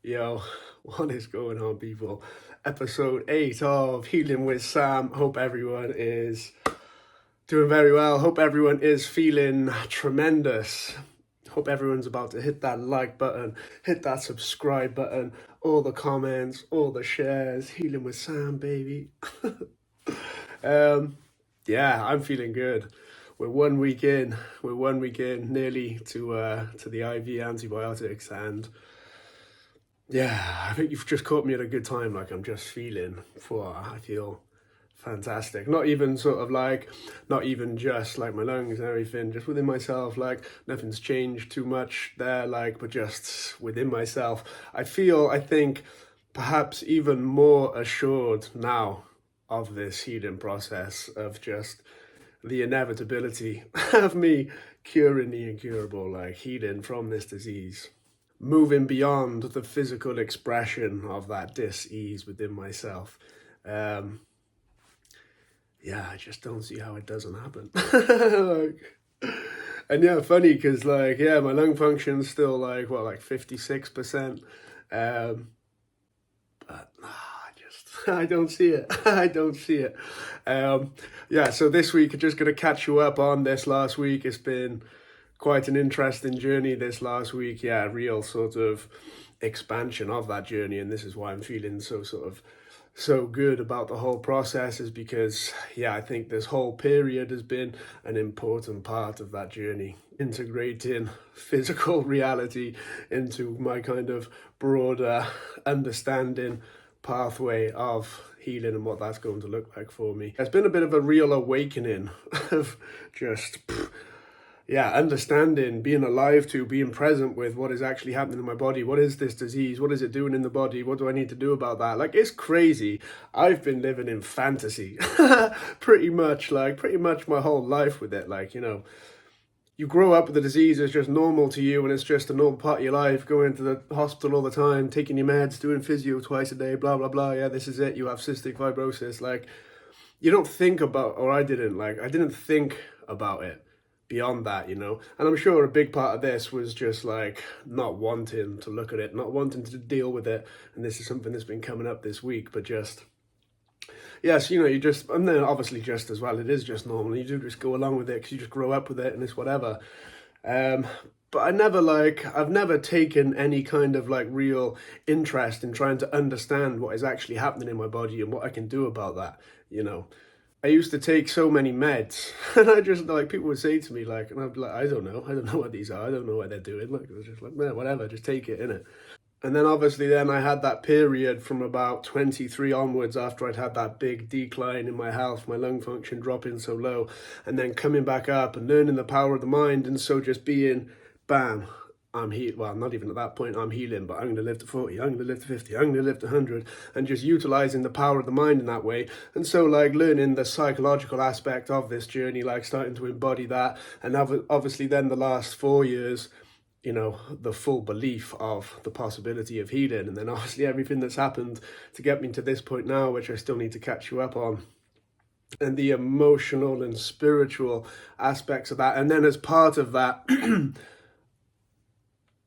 Yo, what is going on, people? Episode 8 of Healing with Sam. Hope everyone is doing very well. Hope everyone is feeling tremendous. Hope everyone's about to hit that like button, hit that subscribe button, all the comments, all the shares. Healing with Sam, baby. um, yeah, I'm feeling good. We're 1 week in. We're 1 week in, nearly to the IV antibiotics, and yeah, I think you've just caught me at a good time. Like, I'm just feeling, I feel fantastic. Not even sort of like, not even just like my lungs and everything, just within myself, like nothing's changed too much there, like, but just within myself. I think, perhaps even more assured now of this healing process, of just the inevitability of me curing the incurable, like healing from this disease, moving beyond the physical expression of that dis-ease within myself. Um, yeah, I just don't see how it doesn't happen. And yeah, funny because my lung function's still like 56%. Um, but I don't see it. I don't see it. Yeah, so this week I'm just gonna catch you up on this last week. It's been quite an interesting journey this last week. Yeah, real sort of expansion of that journey, and this is why I'm feeling so good about the whole process, is because I think this whole period has been an important part of that journey, integrating physical reality into my kind of broader understanding pathway of healing and what that's going to look like for me. It's been a bit of a real awakening of just understanding, being alive to, being present with what is actually happening in my body. What is this disease? What is it doing in the body? What do I need to do about that? Like, it's crazy. I've been living in fantasy pretty much my whole life with it. Like, you grow up with the disease, it's just normal to you, and it's just a normal part of your life, going to the hospital all the time, taking your meds, doing physio twice a day, blah, blah, blah. Yeah, this is it. You have cystic fibrosis. Like, you don't think about, or I didn't think about it beyond that, and I'm sure a big part of this was just like not wanting to look at it, not wanting to deal with it. And this is something that's been coming up this week, but just yes, you just, and then obviously just as well, it is just normal. You do just go along with it because you just grow up with it and it's whatever. But I've never taken any kind of like real interest in trying to understand what is actually happening in my body and what I can do about that, I used to take so many meds, and I just, like, people would say to me, like, and I'd be like, I don't know what these are, I don't know what they're doing. Like, it was just like, man, whatever, just take it, innit? And then obviously then I had that period from about 23 onwards, after I'd had that big decline in my health, my lung function dropping so low, and then coming back up and learning the power of the mind. And so just being, bam, I'm healed. Well, not even at that point I'm healing, but I'm going to live to 40, I'm going to live to 50, I'm going to live to 100, and just utilizing the power of the mind in that way. And so like learning the psychological aspect of this journey, like starting to embody that. And obviously then the last 4 years, the full belief of the possibility of healing. And then obviously everything that's happened to get me to this point now, which I still need to catch you up on, and the emotional and spiritual aspects of that. And then as part of that,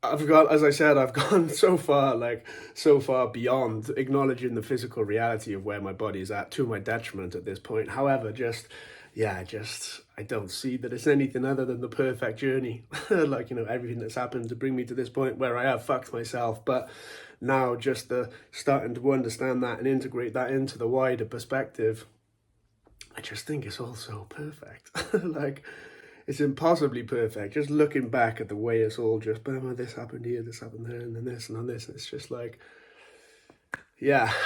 I've gone so far beyond acknowledging the physical reality of where my body is at, to my detriment at this point. However, I don't see that it's anything other than the perfect journey. Like, everything that's happened to bring me to this point where I have fucked myself. But now just starting to understand that and integrate that into the wider perspective, I just think it's all so perfect. Like, it's impossibly perfect. Just looking back at the way it's all just, this happened here, this happened there, and then this and then this. It's just like,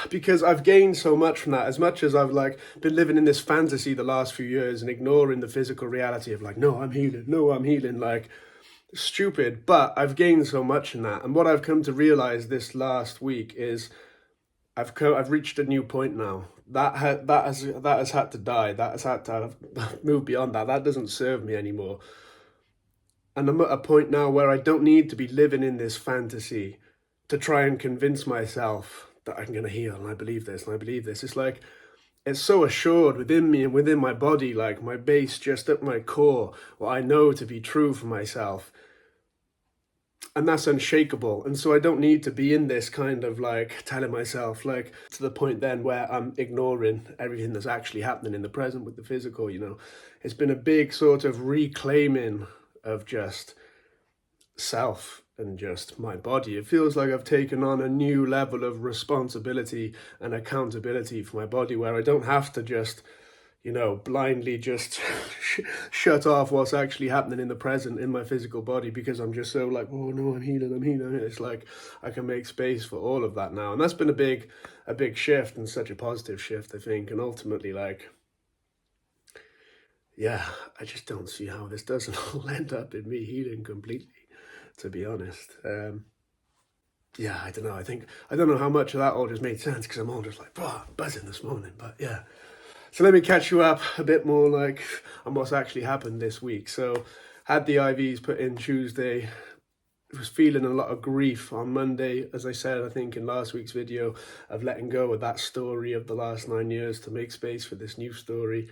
because I've gained so much from that. As much as I've been living in this fantasy the last few years and ignoring the physical reality of no, I'm healing, like, stupid. But I've gained so much in that. And what I've come to realize this last week is I've reached a new point now. That has had to die. That has had to move beyond that. That doesn't serve me anymore. And I'm at a point now where I don't need to be living in this fantasy to try and convince myself that I'm going to heal, and I believe this, and I believe this. It's like, it's so assured within me and within my body, like my base, just at my core, what I know to be true for myself. And that's unshakable. And so I don't need to be in this kind of like telling myself, like, to the point then where I'm ignoring everything that's actually happening in the present with the physical, you know. It's been a big sort of reclaiming of just self and just my body. It feels like I've taken on a new level of responsibility and accountability for my body, where I don't have to just, you know, blindly just shut off what's actually happening in the present in my physical body, because I'm just so like, oh no, I'm healing. It's like I can make space for all of that now. And that's been a big shift, and such a positive shift, I think. And ultimately, like, yeah, I just don't see how this doesn't all end up in me healing completely, to be honest. Yeah, I don't know. I don't know how much of that all just made sense, because I'm all just like, buzzing this morning. But yeah. So let me catch you up a bit more like on what's actually happened this week. So had the IVs put in Tuesday. Was feeling a lot of grief on Monday, as I said, I think in last week's video, of letting go of that story of the last 9 years to make space for this new story.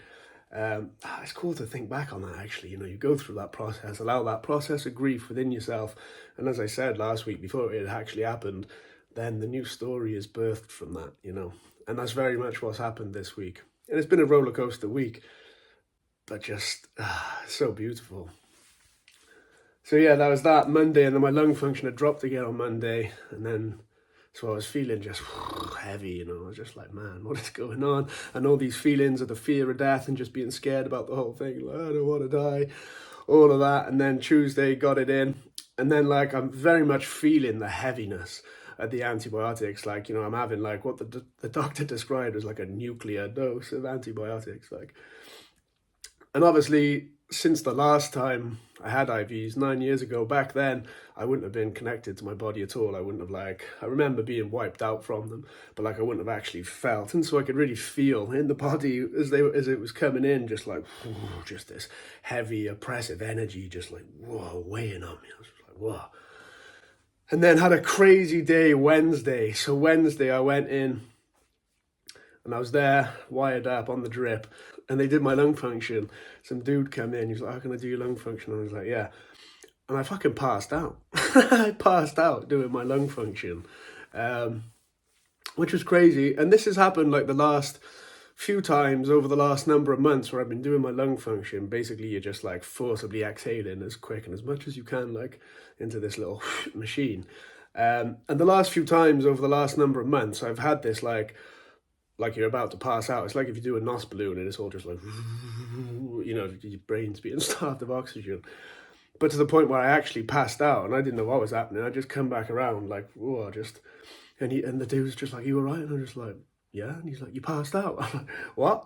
It's cool to think back on that, actually. You know, you go through that process, allow that process of grief within yourself. And as I said last week, before it actually happened, then the new story is birthed from that, you know. And that's very much what's happened this week. And it's been a roller coaster week, but just so beautiful. So yeah, that was that Monday, and then my lung function had dropped again on Monday, and then so I was feeling just heavy, you know. I was just like, man, what is going on? And all these feelings of the fear of death and just being scared about the whole thing, like, I don't want to die, all of that. And then Tuesday got it in, and then like I'm very much feeling the heaviness of the antibiotics. Like, you know, I'm having like what the doctor described as like a nuclear dose of antibiotics, like. And obviously, since the last time I had IVs 9 years ago, back then, I wouldn't have been connected to my body at all. I wouldn't have I remember being wiped out from them, but like I wouldn't have actually felt. And so I could really feel in the body as it was coming in, just like, just this heavy, oppressive energy, just like, whoa, weighing on me. I was just like, whoa. And then had a crazy day Wednesday. So Wednesday I went in and I was there, wired up on the drip, and they did my lung function. Some dude came in, he was like, how can I do your lung function? And I was like, yeah. And I fucking passed out. I passed out doing my lung function, which was crazy. And this has happened like the last few times over the last number of months where I've been doing my lung function. Basically, you're just like forcibly exhaling as quick and as much as you can, like into this little machine. And the last few times over the last number of months, I've had this like you're about to pass out. It's like if you do a NOS balloon and it's all just like, you know, your brain's being starved of oxygen. But to the point where I actually passed out and I didn't know what was happening. I just come back around like, whoa, just, and the dude was just like, you all right? And I'm just like, yeah. And he's like, you passed out. I'm like, what?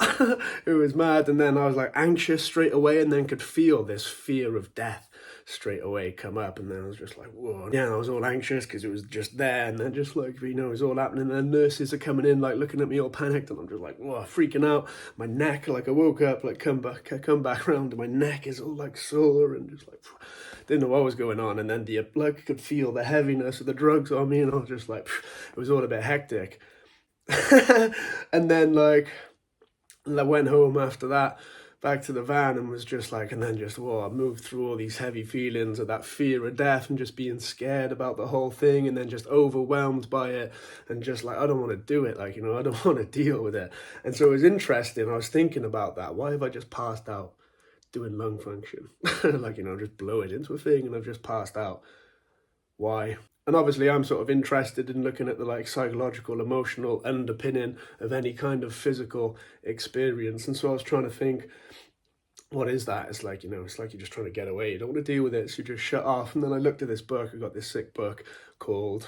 It was mad. And then I was like anxious straight away, and then could feel this fear of death straight away come up. And then I was just like, whoa. Yeah, I was all anxious because it was just there. And then just like, you know, it was all happening. And then nurses are coming in, like looking at me all panicked. And I'm just like, whoa, freaking out. My neck, like I woke up, like come back around, and my neck is all like sore and just like, didn't know what was going on. And then I could feel the heaviness of the drugs on me. And I was just like, it was all a bit hectic. And then like I went home after that, back to the van, and was just like, and then just, whoa, I moved through all these heavy feelings of that fear of death and just being scared about the whole thing, and then just overwhelmed by it, and just like, I don't want to do it, like, you know, I don't want to deal with it. And so it was interesting. I was thinking about that. Why have I just passed out doing lung function? Like, you know, just blow it into a thing and I've just passed out. Why? And obviously I'm sort of interested in looking at the like psychological, emotional underpinning of any kind of physical experience. And so I was trying to think, what is that? It's like, you know, it's like you're just trying to get away. You don't want to deal with it, so you just shut off. And then I looked at this book. I got this sick book called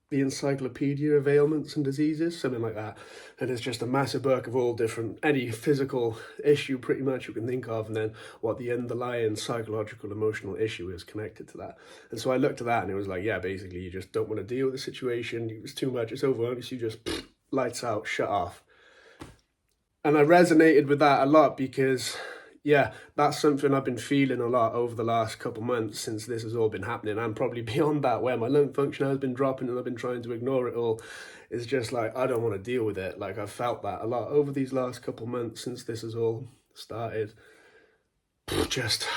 The Encyclopedia of Ailments and Diseases, something like that. And it's just a massive book of all different, any physical issue pretty much you can think of, and then what the underlying psychological, emotional issue is connected to that. And so I looked at that and it was like, yeah, basically you just don't want to deal with the situation. It's too much, it's overwhelming, so you just lights out, shut off. And I resonated with that a lot because, yeah, that's something I've been feeling a lot over the last couple months since this has all been happening, and probably beyond that, where my lung function has been dropping and I've been trying to ignore it all. It's just like, I don't want to deal with it. Like, I've felt that a lot over these last couple months since this has all started. Just,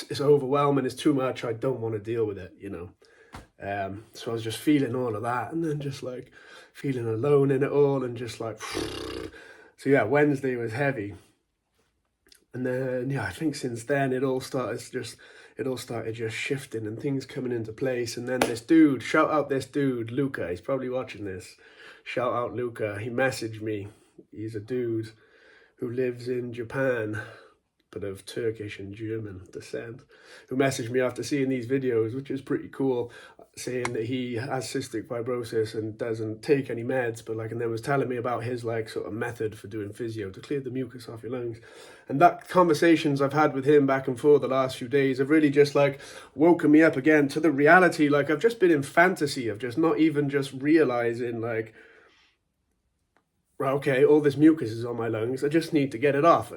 it's overwhelming, it's too much, I don't want to deal with it, you know. So I was just feeling all of that, and then just like feeling alone in it all, and just like, so yeah, Wednesday was heavy. And then, yeah, I think since then it all started just shifting and things coming into place. And then this dude, shout out this dude, Luca, he's probably watching this. Shout out Luca, he messaged me. He's a dude who lives in Japan, but of Turkish and German descent, who messaged me after seeing these videos, which is pretty cool, saying that he has cystic fibrosis and doesn't take any meds, but like, and then was telling me about his like sort of method for doing physio to clear the mucus off your lungs. And that conversations I've had with him back and forth the last few days have really just like woken me up again to the reality. Like I've just been in fantasy of just not even just realizing like, okay, all this mucus is on my lungs, I just need to get it off.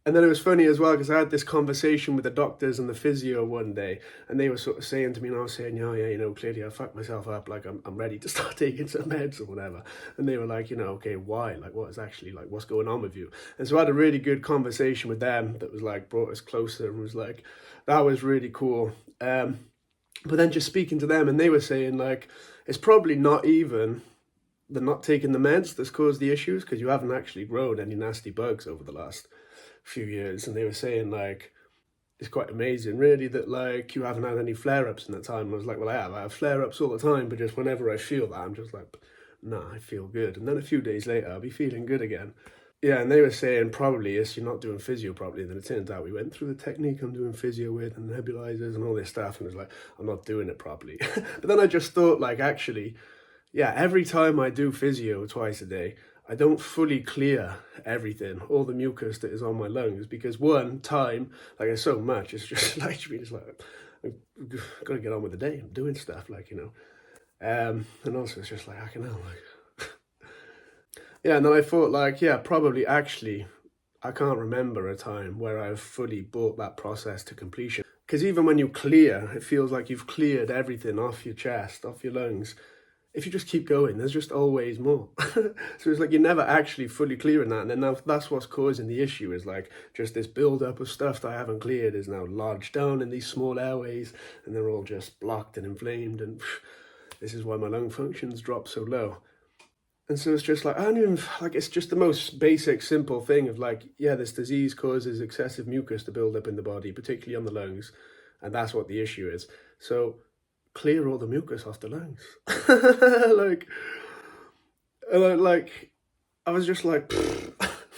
And then it was funny as well, because I had this conversation with the doctors and the physio one day, and they were sort of saying to me, and I was saying, yeah, you know, clearly I fucked myself up, like I'm ready to start taking some meds or whatever. And they were like, you know, okay, why? Like, what is actually, like, what's going on with you? And so I had a really good conversation with them that was like, brought us closer, and was like, that was really cool. But then just speaking to them, and they were saying like, it's probably not even the not taking the meds that's caused the issues, because you haven't actually grown any nasty bugs over the last few years. And they were saying like, it's quite amazing really that like you haven't had any flare-ups in that time. And I was like, well, I have flare-ups all the time, but just whenever I feel that, I'm just like, nah, I feel good. And then a few days later I'll be feeling good again. Yeah, and they were saying probably it's you're not doing physio properly. And then it turns out we went through the technique I'm doing physio with and nebulizers and all this stuff, and it was like, I'm not doing it properly. But then I just thought like, actually, yeah, every time I do physio twice a day, I don't fully clear everything, all the mucus that is on my lungs, because one, time, like there's so much, it's just like, it's like, I've got to get on with the day, I'm doing stuff, like, you know. And also it's just like, I can know, like, yeah, and then I thought like, yeah, probably actually, I can't remember a time where I've fully brought that process to completion. Because even when you clear, it feels like you've cleared everything off your chest, off your lungs. If you just keep going, there's just always more. So it's like you're never actually fully clearing that. And then now that's what's causing the issue, is like just this build-up of stuff that I haven't cleared is now lodged down in these small airways, and they're all just blocked and inflamed. And this is why my lung functions drop so low. And so it's just like, I don't even, like, it's just the most basic, simple thing of like, yeah, this disease causes excessive mucus to build up in the body, particularly on the lungs. And that's what the issue is. So clear all the mucus off the lungs. like I was just like,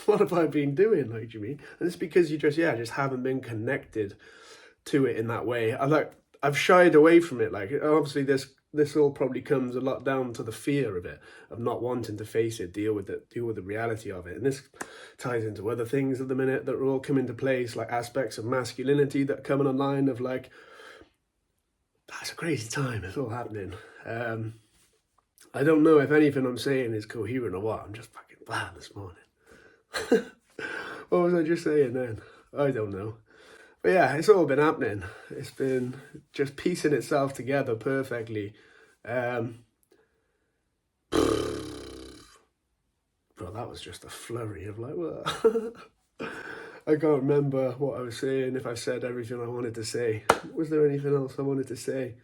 what have I been doing? Like, do you mean? And it's because you just haven't been connected to it in that way. I've shied away from it. Like, obviously this all probably comes a lot down to the fear of it, of not wanting to face it, deal with the reality of it. And this ties into other things at the minute that are all come into place, like aspects of masculinity that are coming online, of like, that's a crazy time, it's all happening. I don't know if anything I'm saying is coherent or what. I'm just fucking blah this morning. What was I just saying then? I don't know. But yeah, it's all been happening. It's been just piecing itself together perfectly. Well, that was just a flurry of like, well, I can't remember what I was saying, if I said everything I wanted to say. Was there anything else I wanted to say?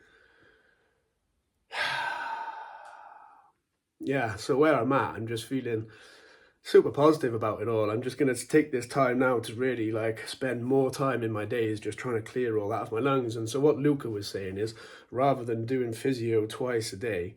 Yeah, so where I'm at, I'm just feeling super positive about it all. I'm just going to take this time now to really like spend more time in my days just trying to clear all that off my lungs. And so what Luca was saying is, rather than doing physio twice a day,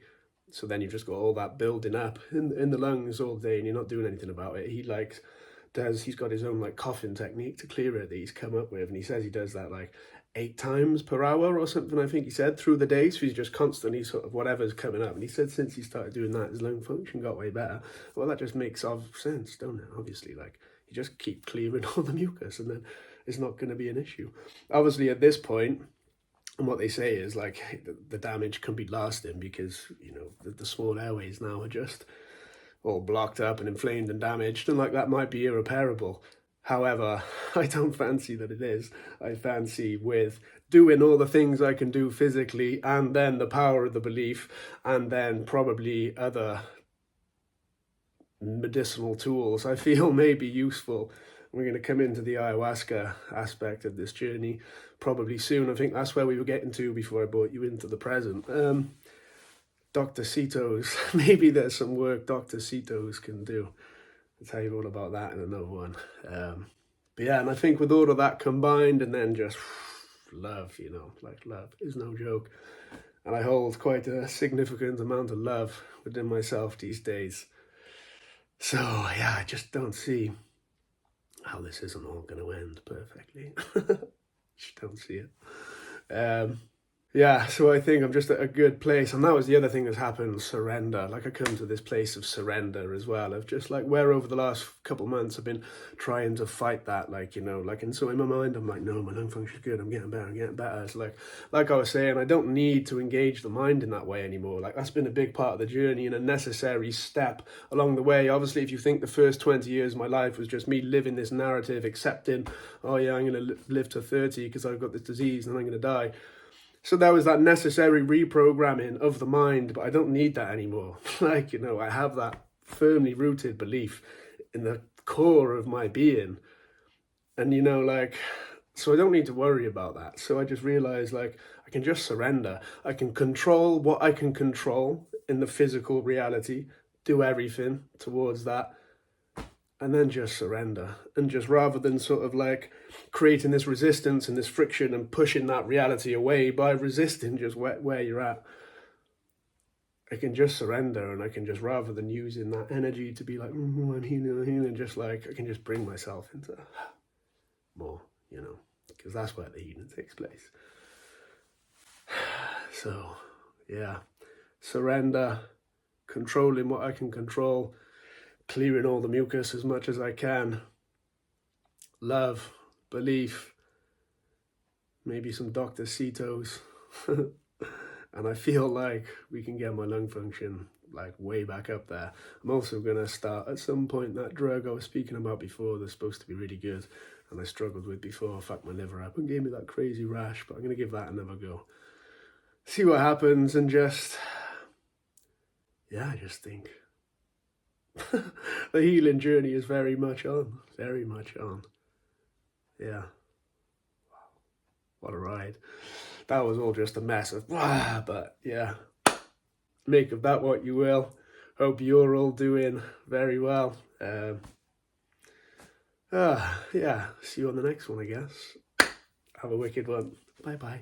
so then you've just got all that building up in the lungs all day and you're not doing anything about it, he's got his own like coughing technique to clear it that he's come up with, and he says he does that like 8 times per hour or something, I think he said, through the day. So he's just constantly sort of whatever's coming up. And he said since he started doing that, his lung function got way better. Well, that just makes sense, don't it? Obviously, like, you just keep clearing all the mucus and then it's not going to be an issue. Obviously, at this point, and what they say is like the damage can be lasting because, you know, the small airways now are just all blocked up and inflamed and damaged, and like that might be irreparable. However, I don't fancy that it is. I fancy with doing all the things I can do physically, and then the power of the belief, and then probably other medicinal tools I feel may be useful we're going to come into the ayahuasca aspect of this journey probably soon. I think that's where we were getting to before I brought you into the present. Dr. Cito's, maybe there's some work Dr. Cito's can do. I'll tell you all about that in another one. But yeah, and I think with all of that combined, and then just love, you know, like love is no joke. And I hold quite a significant amount of love within myself these days. So yeah, I just don't see how this isn't all going to end perfectly. Just don't see it. Yeah, so I think I'm just at a good place. And that was the other thing that's happened, surrender. Like I come to this place of surrender as well, of just like where over the last couple of months I've been trying to fight that, like, you know, like, and so in my mind, I'm like, no, my lung function's good, I'm getting better. It's like I was saying, I don't need to engage the mind in that way anymore. Like that's been a big part of the journey and a necessary step along the way. Obviously, if you think the first 20 years of my life was just me living this narrative, accepting, oh yeah, I'm going to live to 30 because I've got this disease and I'm going to die. So there was that necessary reprogramming of the mind, but I don't need that anymore. Like, you know, I have that firmly rooted belief in the core of my being. And, you know, like, so I don't need to worry about that. So I just realized, like, I can just surrender. I can control what I can control in the physical reality, do everything towards that, and then just surrender. And just rather than sort of like creating this resistance and this friction and pushing that reality away by resisting just where you're at, I can just surrender. And I can just, rather than using that energy to be like, I'm healing, just like, I can just bring myself into more, you know, because that's where the healing takes place. So yeah, surrender, controlling what I can control, clearing all the mucus as much as I can, love, belief, maybe some Dr. Cito's, and I feel like we can get my lung function like way back up there. I'm also going to start at some point that drug I was speaking about before that's supposed to be really good and I struggled with before, fucked my liver up and gave me that crazy rash, but I'm going to give that another go. See what happens and just, yeah, I just think the healing journey is very much on. Yeah. Wow. What a ride. That was all just a mess of, but yeah. Make of that what you will. Hope you're all doing very well. Yeah. See you on the next one, I guess. Have a wicked one. Bye-bye.